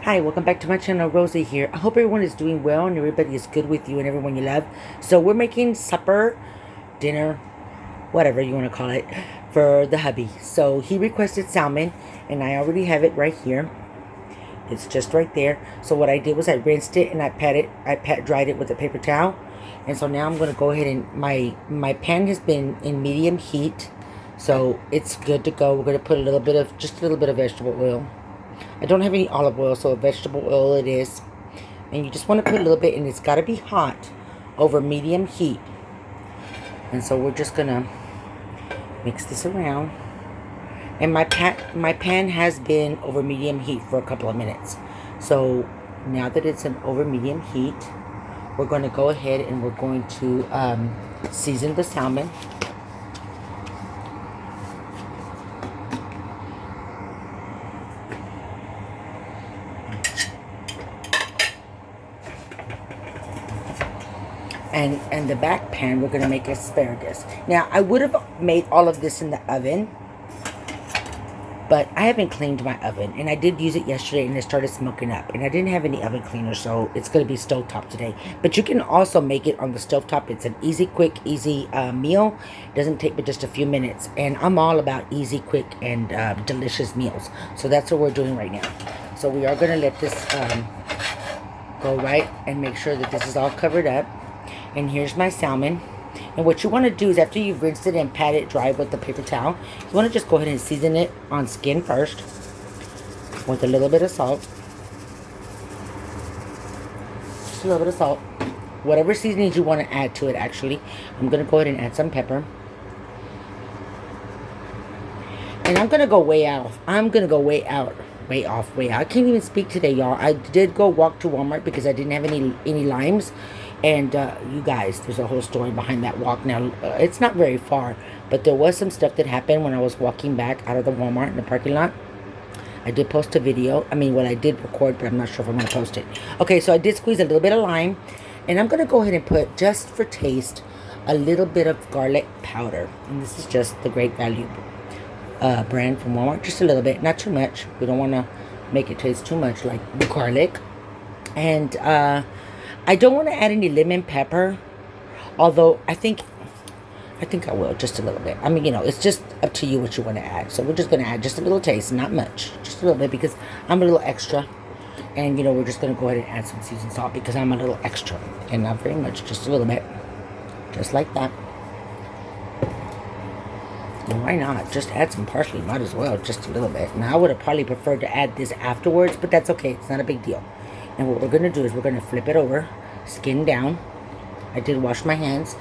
Hi, welcome back to my channel. Rosie here. I hope everyone is doing well and everybody is good with you and everyone you love. So we're making supper, dinner, whatever you want to call it, for the hubby. So he requested salmon and I already have it right here. It's just right there. So what I did was I rinsed it and I dried it with a paper towel. And so now I'm going to go ahead and my pan has been in medium heat. So it's good to go. We're going to put just a little bit of vegetable oil. I don't have any olive oil, so a vegetable oil it is. And you just want to put a little bit, and it's got to be hot over medium heat. And so we're just going to mix this around. And my pan has been over medium heat for a couple of minutes. So now that it's in over medium heat, we're going to go ahead and we're going to season the salmon. And the back pan, we're going to make asparagus. Now, I would have made all of this in the oven, but I haven't cleaned my oven. And I did use it yesterday, and it started smoking up. And I didn't have any oven cleaner, so it's going to be stovetop today. But you can also make it on the stovetop. It's an easy, quick, easy meal. It doesn't take but just a few minutes. And I'm all about easy, quick, and delicious meals. So that's what we're doing right now. So we are going to let this go right and make sure that this is all covered up. And here's my salmon. And what you want to do is after you've rinsed it and pat it dry with the paper towel, you want to just go ahead and season it on skin first with a little bit of salt. Just a little bit of salt. Whatever seasonings you want to add to it, actually. I'm going to go ahead and add some pepper. And I'm going to go way out. I can't even speak today, y'all. I did go walk to Walmart because I didn't have any limes. And you guys, there's a whole story behind that walk. Now, it's not very far, but there was some stuff that happened when I was walking back out of the Walmart in the parking lot. I did post a video. I mean, well, I did record, but I'm not sure if I'm going to post it. Okay, so I did squeeze a little bit of lime. And I'm going to go ahead and put, just for taste, a little bit of garlic powder. And this is just the Great Value brand from Walmart. Just a little bit, not too much. We don't want to make it taste too much like the garlic. And I don't want to add any lemon pepper, although I think I will just a little bit. I mean, you know, it's just up to you what you want to add. So we're just going to add just a little taste, not much, just a little bit because I'm a little extra. And, you know, we're just going to go ahead and add some seasoned salt because I'm a little extra. And not very much, just a little bit. Just like that. And why not? Just add some parsley, might as well, just a little bit. Now, I would have probably preferred to add this afterwards, but that's okay. It's not a big deal. And what we're going to do is we're going to flip it over, skin down. I did wash my hands,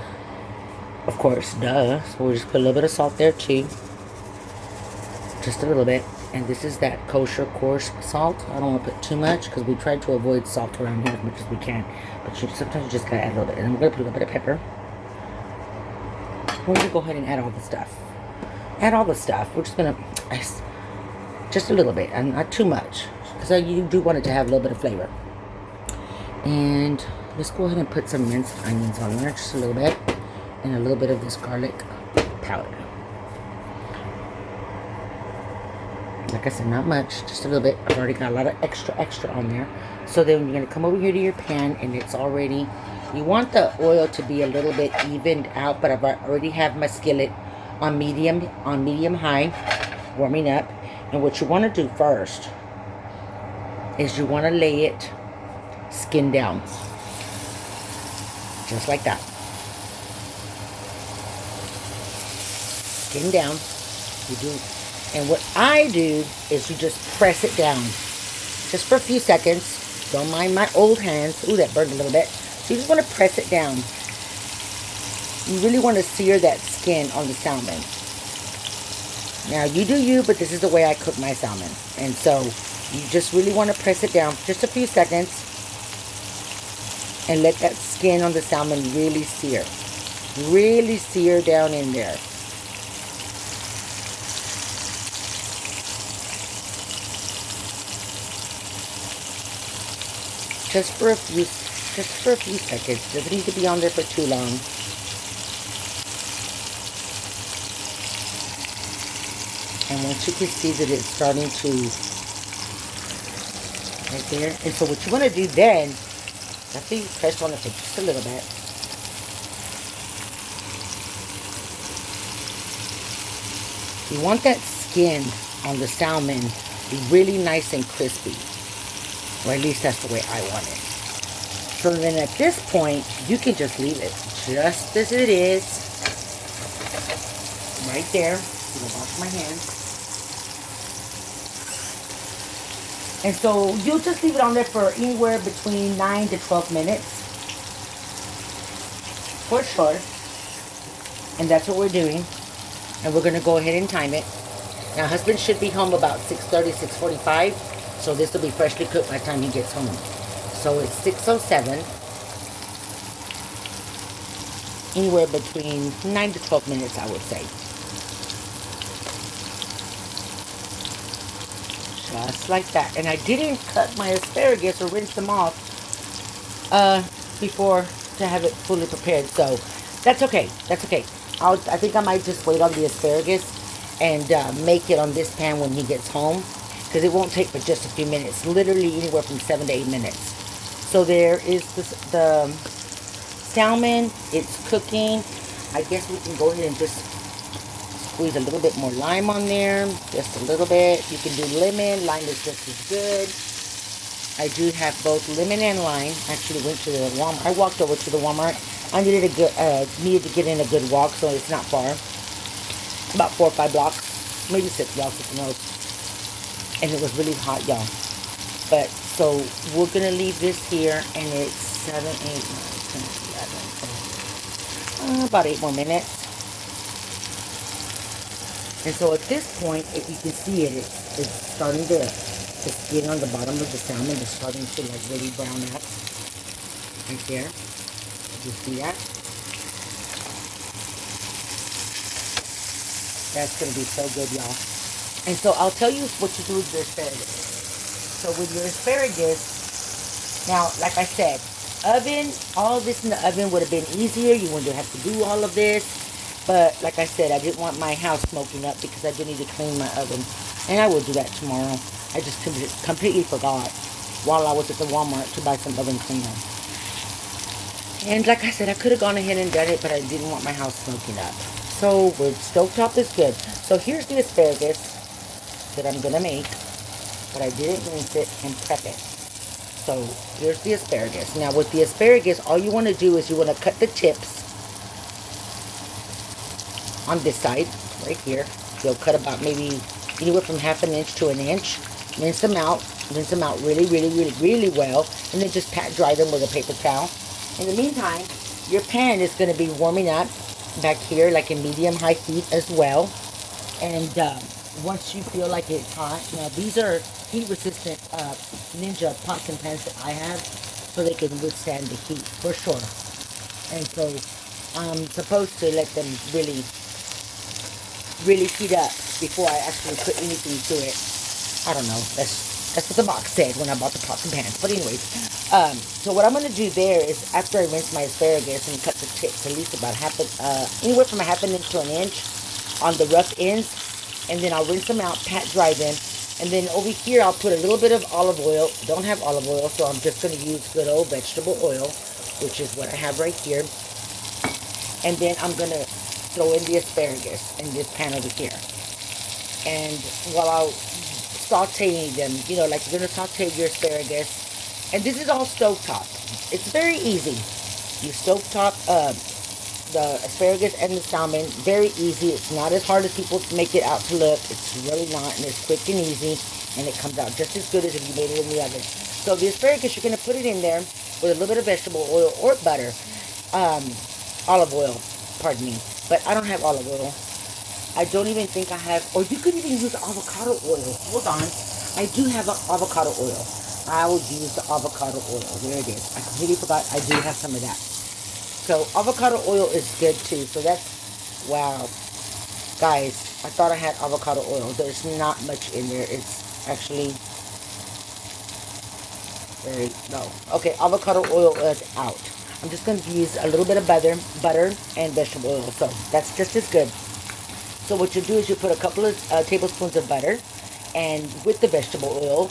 of course, duh. So we'll just put a little bit of salt there too. Just a little bit. And this is that kosher coarse salt. I don't want to put too much because we try to avoid salt around here as much as we can. But sometimes you just got to add a little bit. And then we're going to put a little bit of pepper. We're going to go ahead and add all the stuff. Add all the stuff. We're just going to, just a little bit and not too much. Because you do want it to have a little bit of flavor. And let's go ahead and put some minced onions on there, just a little bit. And a little bit of this garlic powder. Like I said, not much, just a little bit. I've already got a lot of extra on there. So then you're going to come over here to your pan and it's already, you want the oil to be a little bit evened out, but I've already have my skillet on medium high, warming up. And what you want to do first is you want to lay it skin down. Just like that. Skin down. You do. And what I do is you just press it down. Just for a few seconds. Don't mind my old hands. Ooh, that burned a little bit. So you just want to press it down. You really want to sear that skin on the salmon. Now, you do you, but this is the way I cook my salmon. And so you just really want to press it down for just a few seconds and let that skin on the salmon really sear. Really sear down in there. Just for a few seconds. Doesn't need to be on there for too long. And once you can see that it's starting to right there. And so what you want to do then, after you press on it for just a little bit, you want that skin on the salmon be really nice and crispy. Or at least that's the way I want it. So then at this point, you can just leave it just as it is. Right there. I'm going to wash my hands. And so you'll just leave it on there for anywhere between 9 to 12 minutes. For sure. And that's what we're doing. And we're going to go ahead and time it. Now, husband should be home about 6:30, 6:45. So this will be freshly cooked by the time he gets home. So it's 6:07. Anywhere between 9 to 12 minutes, I would say. Just like that. And I didn't cut my asparagus or rinse them off before to have it fully prepared. So that's okay. That's okay. I think I might just wait on the asparagus and make it on this pan when he gets home. Because it won't take but just a few minutes. Literally anywhere from 7 to 8 minutes. So there is the salmon. It's cooking. I guess we can go ahead and just squeeze a little bit more lime on there. Just a little bit. You can do lemon. Lime is just as good. I do have both lemon and lime. Actually went to the Walmart. I walked over to the Walmart. I needed needed to get in a good walk, so it's not far. About 4 or 5 blocks. Maybe 6 blocks at the most. And it was really hot, y'all. But, so, we're going to leave this here, and it's 7, 8, 9, 10, 11, 12. About 8 more minutes. And so, at this point, if you can see it, it's starting to, the skin on the bottom of the salmon is starting to, like, really brown up. Right there. You see that? That's going to be so good, y'all. And so I'll tell you what you do with your asparagus. So with your asparagus, now, like I said, oven, all of this in the oven would have been easier. You wouldn't have to do all of this. But like I said, I didn't want my house smoking up because I do need to clean my oven. And I will do that tomorrow. I just completely forgot while I was at the Walmart to buy some oven cleaner. And like I said, I could have gone ahead and done it, but I didn't want my house smoking up. So with stovetop is good. So here's the asparagus that I'm going to make, but I didn't rinse it and prep it. So here's the asparagus. Now with the asparagus, all you want to do is you want to cut the tips on this side, right here. You'll cut about maybe anywhere from 1/2 inch to 1 inch. Rinse them out really, really, really, really well, and then just pat dry them with a paper towel. In the meantime, your pan is going to be warming up back here, like in medium-high heat as well. And once you feel like it's hot, now these are heat-resistant Ninja pots and pans that I have, so they can withstand the heat for sure. And so I'm supposed to let them really, really heat up before I actually put anything to it. I don't know. That's what the box said when I bought the pots and pans. But anyways, so what I'm going to do there is after I rinse my asparagus and cut the tips at least about anywhere from 1/2 inch to 1 inch on the rough ends, and then I'll rinse them out, pat dry them, and then over here I'll put a little bit of olive oil. I don't have olive oil, so I'm just going to use good old vegetable oil, which is what I have right here. And then I'm going to throw in the asparagus in this pan over here. And while I'll sauteing them, you know, like you're going to saute your asparagus. And this is all stovetop. It's very easy. You stovetop the asparagus and the salmon. Very easy. It's not as hard as people make it out to look. It's really not, and it's quick and easy, and it comes out just as good as if you made it in the oven. So the asparagus, you're going to put it in there with a little bit of vegetable oil or butter. Olive oil, pardon me. But I don't have olive oil. I don't even think I have, or you could even use avocado oil. Hold on. I do have avocado oil. I will use the avocado oil. There it is. I completely forgot I do have some of that. So avocado oil is good too. So that's, wow. Guys, I thought I had avocado oil. There's not much in there. It's actually very low. Okay, avocado oil is out. I'm just going to use a little bit of butter and vegetable oil. So that's just as good. So what you do is you put a couple of tablespoons of butter and with the vegetable oil,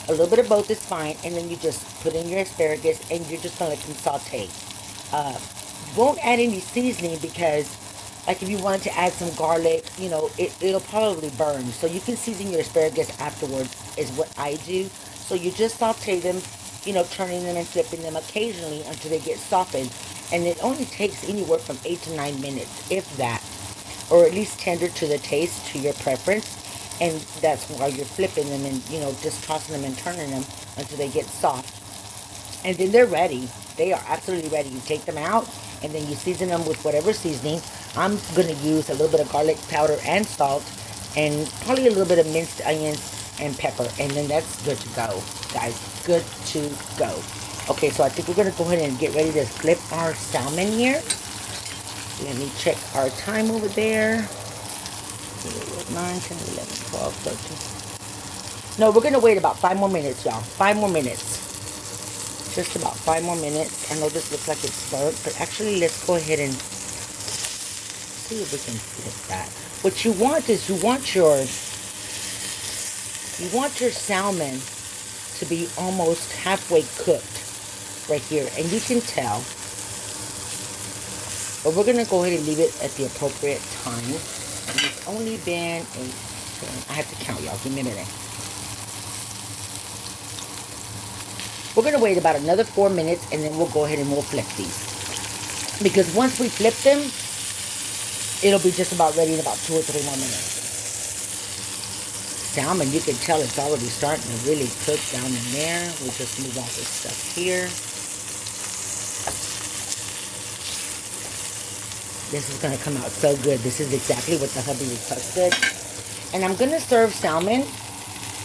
A little bit of both is fine, and then you just put in your asparagus, and you're just gonna let them saute. You won't add any seasoning because, like, if you wanted to add some garlic, it'll probably burn. So you can season your asparagus afterwards, is what I do. So you just saute them, turning them and flipping them occasionally until they get softened, and it only takes anywhere from 8 to 9 minutes, if that, or at least tender to the taste, to your preference. And that's while you're flipping them and just tossing them and turning them until they get soft, and then they're ready. They are absolutely ready. You take them out, and then you season them with whatever seasoning. I'm going to use a little bit of garlic powder and salt, and probably a little bit of minced onions and pepper, and then that's good to go, guys. Good to go. Okay, so I think we're going to go ahead and get ready to flip our salmon here. Let me check our time over there. 9, 10, 11, 12, 13. No, we're going to wait about 5 more minutes, y'all. 5 more minutes. Just about 5 more minutes. I know this looks like it's burnt, but actually let's go ahead and see if we can flip that. What you want is you want your salmon to be almost halfway cooked right here, and you can tell. But we're gonna go ahead and leave it at the appropriate time. And it's only been I have to count, y'all. Give me a minute. We're going to wait about another 4 minutes, and then we'll go ahead and we'll flip these. Because once we flip them, it'll be just about ready in about 2 or 3 more minutes. Salmon, you can tell it's already starting to really cook down in there. We'll just move all this stuff here. This is going to come out so good. This is exactly what the hubby requested. And I'm going to serve salmon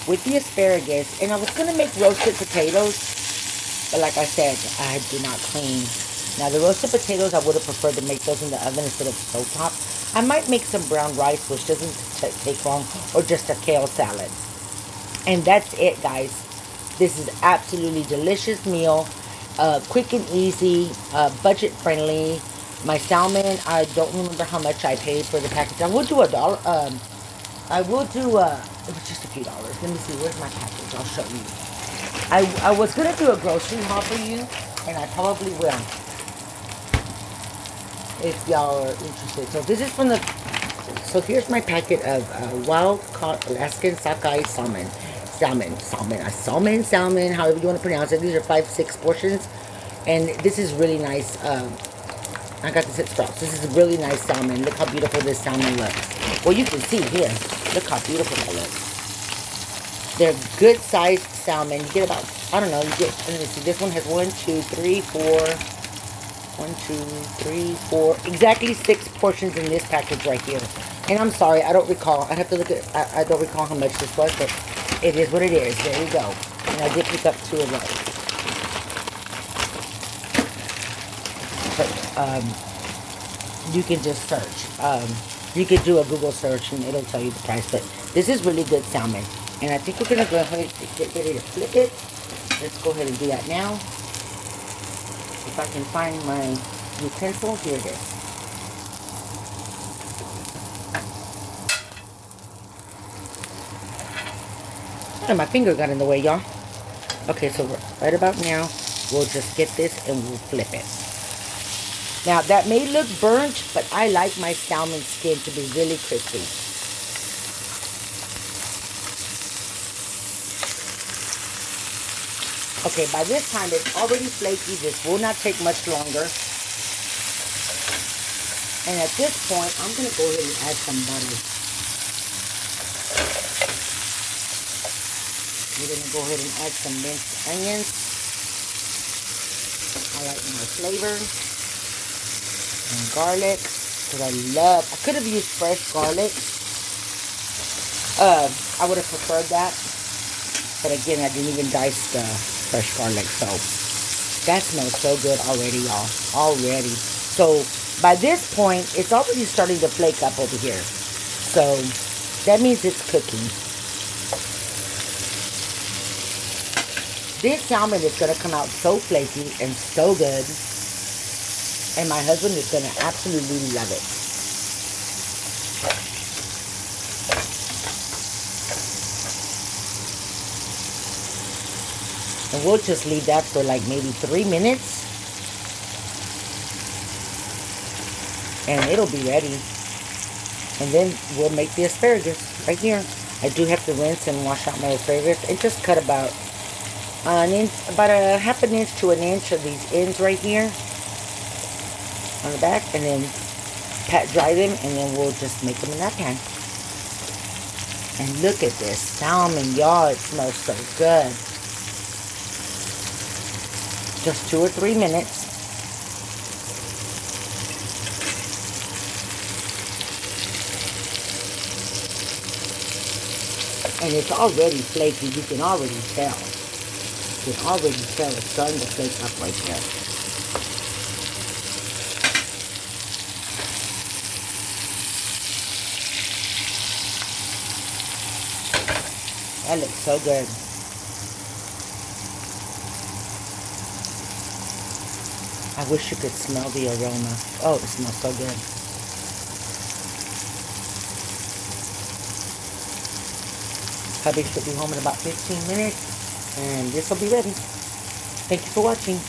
with the asparagus. And I was going to make roasted potatoes, but like I said, I did not clean. Now, the roasted potatoes, I would have preferred to make those in the oven instead of stovetop. I might make some brown rice, which doesn't take long, or just a kale salad. And that's it, guys. This is absolutely delicious meal. Quick and easy, budget friendly. My salmon, I don't remember how much I paid for the package. I will do $1. I will do, it was just a few dollars. Let me see, where's my package? I'll show you. I was going to do a grocery haul for you, and I probably will, if y'all are interested. So this is from so here's my packet of wild-caught Alaskan sockeye salmon, however you want to pronounce it. These are 5-6 portions, and this is really nice. I got this at Sprouts. This is a really nice salmon. Look how beautiful this salmon looks. Well, you can see here. Look how beautiful that looks. They're good sized salmon. You get about, I don't know, let me see. This one has 1, 2, 3, 4. 1, 2, 3, 4. Exactly 6 portions in this package right here. And I'm sorry, I don't recall. I have to look at, I don't recall how much this was, but it is what it is. There we go. And I did pick up 2 of those. But you can just search. You could do a Google search and it'll tell you the price. But this is really good salmon. And I think we're going to go ahead and get ready to flip it. Let's go ahead and do that now. If I can find my utensil, here it is. Oh, my finger got in the way, y'all. Okay, so right about now, we'll just get this and we'll flip it. Now, that may look burnt, but I like my salmon skin to be really crispy. Okay, by this time, it's already flaky. This will not take much longer. And at this point, I'm going to go ahead and add some butter. We're going to go ahead and add some minced onions. I like my flavor. And garlic, because I could have used fresh garlic. I would have preferred that. But again, I didn't even dice the fresh garlic. So that smells so good already, y'all. Already. So by this point, it's already starting to flake up over here. So that means it's cooking. This salmon is going to come out so flaky and so good. And my husband is going to absolutely love it. And we'll just leave that for like maybe 3 minutes. And it'll be ready. And then we'll make the asparagus right here. I do have to rinse and wash out my asparagus. And just cut about an inch, about a half an inch to an inch of these ends right here on the back. And then pat dry them, and then we'll just make them in that pan. And look at this salmon, y'all. It smells so good. Just 2 or 3 minutes. And it's already flaky. You can already tell. You can already tell it's starting to flake up right there. That looks so good. I wish you could smell the aroma. Oh, it smells so good. Hubby should be home in about 15 minutes, and this will be ready. Thank you for watching.